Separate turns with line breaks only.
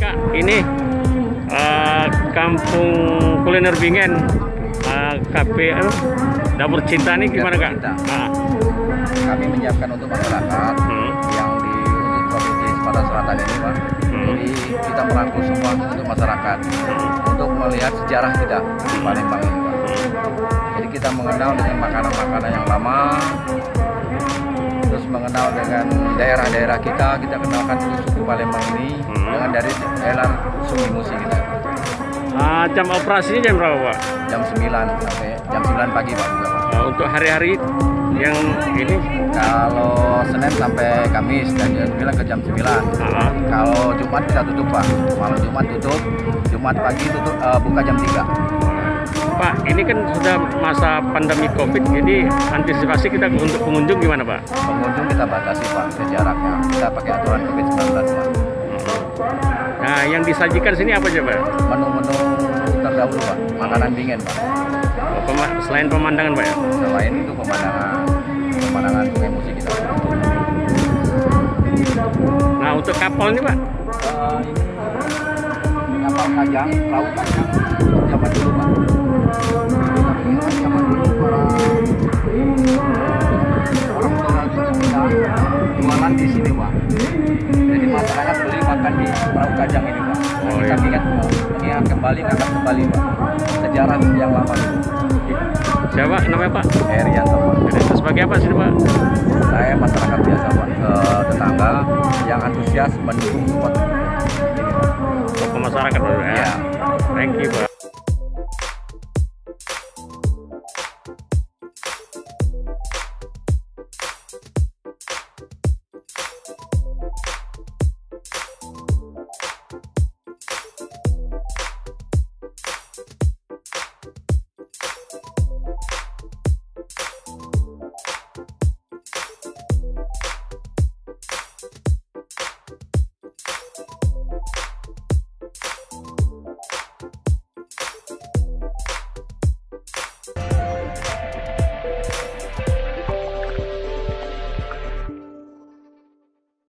Kak, ini Kampung Kuliner Bingen, KP Dapur Cinta ini gimana Kak?
Kami menyiapkan untuk masyarakat yang di untuk Provinsi Sumatera Selatan ini Pak. Jadi kita merangkul semua untuk masyarakat untuk melihat sejarah kita di Palembang ini Pak. Jadi kita mengenal dengan makanan-makanan yang lama, terus mengenal dengan daerah-daerah kita kenalkan suku Palembang ini dengan dari daerah Sungai Musi kita.
Jam operasinya jam berapa Pak?
Jam 9 sampai jam 9 pagi Pak.
Untuk hari-hari yang ini?
Kalau Senin sampai Kamis dari jam 9 ke jam 9. Kalau Jumat kita tutup Pak. Malam Jumat tutup, Jumat pagi tutup, buka jam 3.
Pak, ini kan sudah masa pandemi COVID, jadi antisipasi kita untuk pengunjung gimana Pak?
Pengunjung kita batasi Pak, jaraknya. Kita pakai aturan COVID-19 Pak.
Nah, yang disajikan sini apa aja Pak?
Menu-menu terdahulu Pak, makanan Bingen Pak.
Selain pemandangan Pak ya?
Selain itu pemandangan Sungai Musi kita.
Nah, untuk kapal ini Pak?
Ini kapal kajang, perahu kajang zaman dulu Pak. Kita mengingat zaman dulu para orang tua kita jualan di sini Pak. Jadi masyarakat beli makan di perahu kajang ini Pak. Kita mengingat kembali, ngangkat kembali Pak sejarah yang lama itu.
Siapa namanya Pak?
Herianto Pak.
Itu sebagai apa sih Pak?
Saya masyarakat biasa Pak, tetangga yang antusias mendukung support ini Pak.
Untuk masyarakat Pak ya?
Ya.
Thank you Pak.